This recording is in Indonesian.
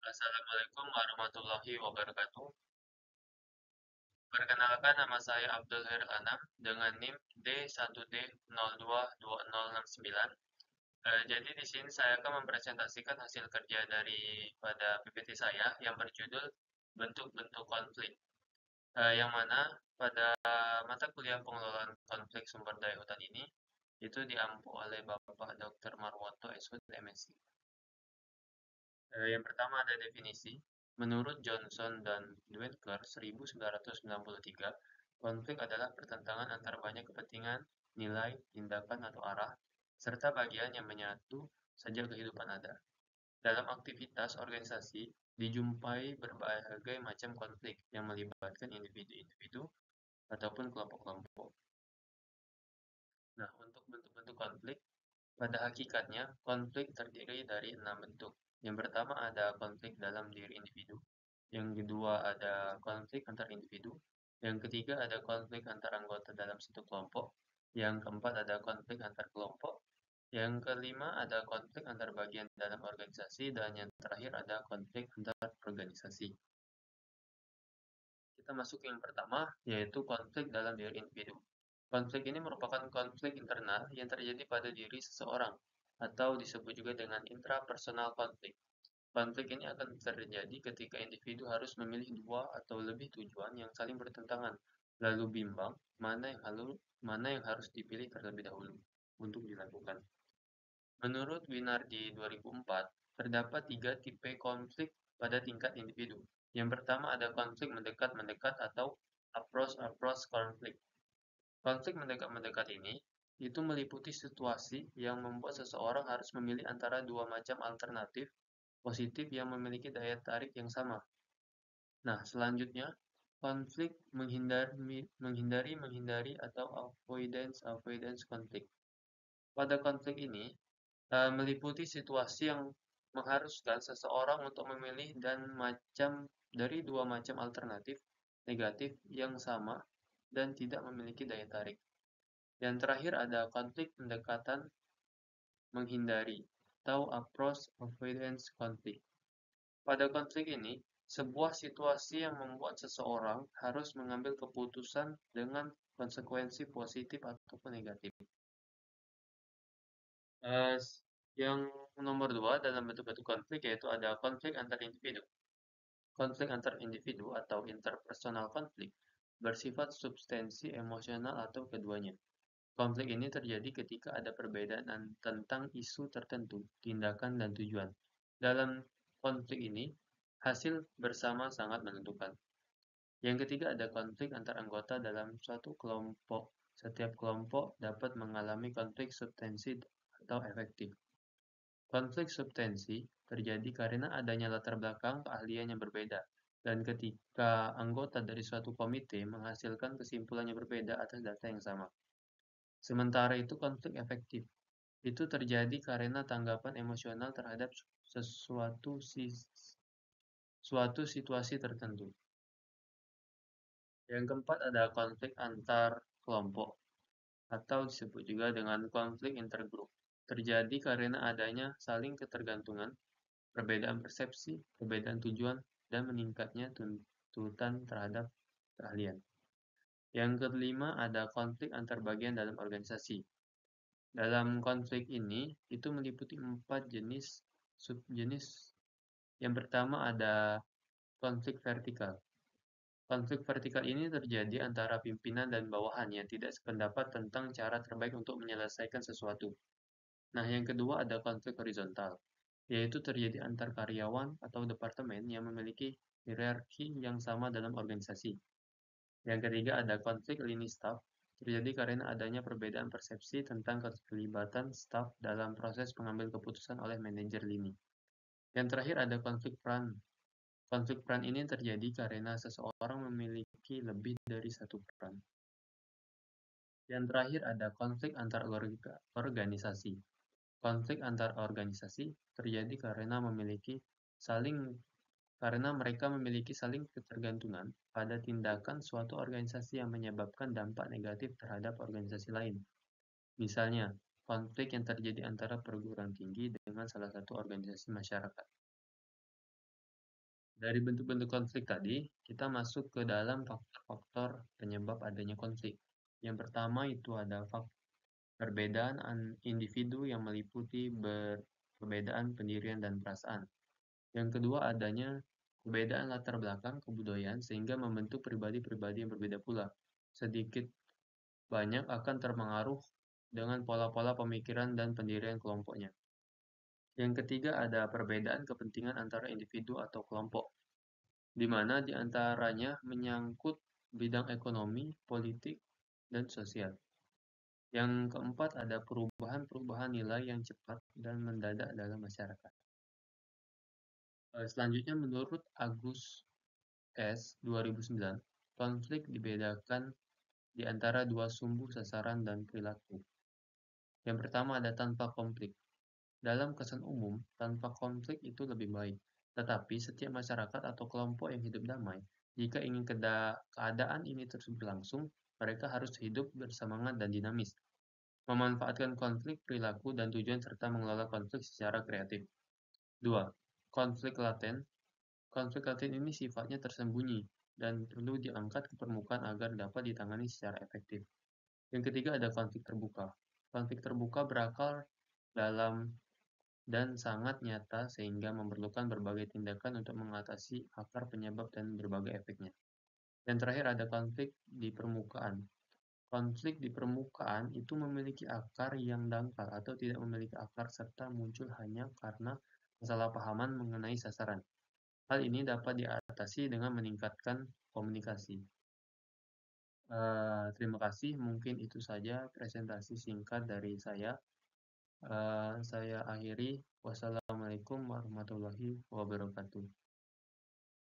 Assalamualaikum warahmatullahi wabarakatuh. Perkenalkan, nama saya Abdul Hair Anam dengan NIM D1D022069. Jadi di sini saya akan mempresentasikan hasil kerja daripada PPT saya yang berjudul bentuk-bentuk konflik, yang mana pada mata kuliah pengelolaan konflik sumber daya hutan ini itu diampu oleh Bapak Dr. Marwoto SHUD MSc. Yang pertama ada definisi. Menurut Johnson dan Dwecker 1993, konflik adalah pertentangan antara banyak kepentingan, nilai, tindakan, atau arah, serta bagian yang menyatu sejak kehidupan ada. Dalam aktivitas organisasi, dijumpai berbagai macam konflik yang melibatkan individu-individu ataupun kelompok-kelompok. Nah, untuk bentuk-bentuk konflik, pada hakikatnya, konflik terdiri dari 6 bentuk. Yang pertama ada konflik dalam diri individu. Yang kedua ada konflik antar individu. Yang ketiga ada konflik antar anggota dalam satu kelompok. Yang keempat ada konflik antar kelompok. Yang kelima ada konflik antar bagian dalam organisasi. Dan yang terakhir ada konflik antar organisasi. Kita masuk ke yang pertama, yaitu konflik dalam diri individu. Konflik ini merupakan konflik internal yang terjadi pada diri seseorang, atau disebut juga dengan intrapersonal konflik. Konflik ini akan terjadi ketika individu harus memilih dua atau lebih tujuan yang saling bertentangan, lalu bimbang mana yang harus dipilih terlebih dahulu untuk dilakukan. Menurut Winardi 2004, terdapat tiga tipe konflik pada tingkat individu. Yang pertama ada konflik mendekat-mendekat atau approach-approach konflik. Konflik mendekat-mendekat ini itu meliputi situasi yang membuat seseorang harus memilih antara dua macam alternatif positif yang memiliki daya tarik yang sama. Nah, selanjutnya, konflik menghindari atau avoidance konflik. Pada konflik ini, meliputi situasi yang mengharuskan seseorang untuk memilih dari dua macam alternatif negatif yang sama dan tidak memiliki daya tarik. Yang terakhir ada konflik pendekatan menghindari atau approach avoidance konflik. Pada konflik ini, sebuah situasi yang membuat seseorang harus mengambil keputusan dengan konsekuensi positif ataupun negatif. Eh, yang nomor dua dalam bentuk-bentuk konflik yaitu ada konflik antar individu. Konflik antar individu atau interpersonal konflik bersifat substansi emosional atau keduanya. Konflik ini terjadi ketika ada perbedaan tentang isu tertentu, tindakan, dan tujuan. Dalam konflik ini, hasil bersama sangat menentukan. Yang ketiga ada konflik antar anggota dalam suatu kelompok. Setiap kelompok dapat mengalami konflik substansi atau efektif. Konflik substansi terjadi karena adanya latar belakang keahlian yang berbeda, dan ketika anggota dari suatu komite menghasilkan kesimpulan yang berbeda atas data yang sama. Sementara itu konflik efektif itu terjadi karena tanggapan emosional terhadap suatu situasi tertentu. Yang keempat ada konflik antar kelompok atau disebut juga dengan konflik intergrup. Terjadi karena adanya saling ketergantungan, perbedaan persepsi, perbedaan tujuan, dan meningkatnya tuntutan terhadap keahlian. Yang kelima ada konflik antar bagian dalam organisasi. Dalam konflik ini, itu meliputi 4 jenis subjenis. Yang pertama ada konflik vertikal. Konflik vertikal ini terjadi antara pimpinan dan bawahan yang tidak sependapat tentang cara terbaik untuk menyelesaikan sesuatu. Nah, yang kedua ada konflik horizontal, yaitu terjadi antar karyawan atau departemen yang memiliki hierarki yang sama dalam organisasi. Yang ketiga ada konflik lini staf, terjadi karena adanya perbedaan persepsi tentang keterlibatan staf dalam proses pengambil keputusan oleh manajer lini. Yang terakhir ada konflik peran. Konflik peran ini terjadi karena seseorang memiliki lebih dari satu peran. Yang terakhir ada konflik antar organisasi. Konflik antar organisasi terjadi karena mereka memiliki saling ketergantungan pada tindakan suatu organisasi yang menyebabkan dampak negatif terhadap organisasi lain. Misalnya, konflik yang terjadi antara perguruan tinggi dengan salah satu organisasi masyarakat. Dari bentuk-bentuk konflik tadi, kita masuk ke dalam faktor-faktor penyebab adanya konflik. Yang pertama itu ada perbedaan individu yang meliputi perbedaan pendirian dan perasaan. Yang kedua adanya perbedaan latar belakang kebudayaan sehingga membentuk pribadi-pribadi yang berbeda pula. Sedikit banyak akan terpengaruh dengan pola-pola pemikiran dan pendirian kelompoknya. Yang ketiga ada perbedaan kepentingan antara individu atau kelompok, di mana di antaranya menyangkut bidang ekonomi, politik, dan sosial. Yang keempat ada perubahan-perubahan nilai yang cepat dan mendadak dalam masyarakat. Selanjutnya menurut Agus S. 2009, konflik dibedakan di antara dua sumbu sasaran dan perilaku. Yang pertama ada tanpa konflik. Dalam kesan umum, tanpa konflik itu lebih baik. Tetapi setiap masyarakat atau kelompok yang hidup damai, jika ingin keadaan ini terus berlangsung, mereka harus hidup bersemangat dan dinamis, memanfaatkan konflik, perilaku, dan tujuan serta mengelola konflik secara kreatif. 2. Konflik laten. Konflik laten ini sifatnya tersembunyi dan perlu diangkat ke permukaan agar dapat ditangani secara efektif. Yang ketiga ada konflik terbuka. Konflik terbuka berakar dalam dan sangat nyata sehingga memerlukan berbagai tindakan untuk mengatasi akar penyebab dan berbagai efeknya. Dan terakhir ada konflik di permukaan. Konflik di permukaan itu memiliki akar yang dangkal atau tidak memiliki akar serta muncul hanya karena kesalahpahaman mengenai sasaran. Hal ini dapat diatasi dengan meningkatkan komunikasi. Terima kasih, mungkin itu saja presentasi singkat dari saya. Saya akhiri. Wassalamualaikum warahmatullahi wabarakatuh.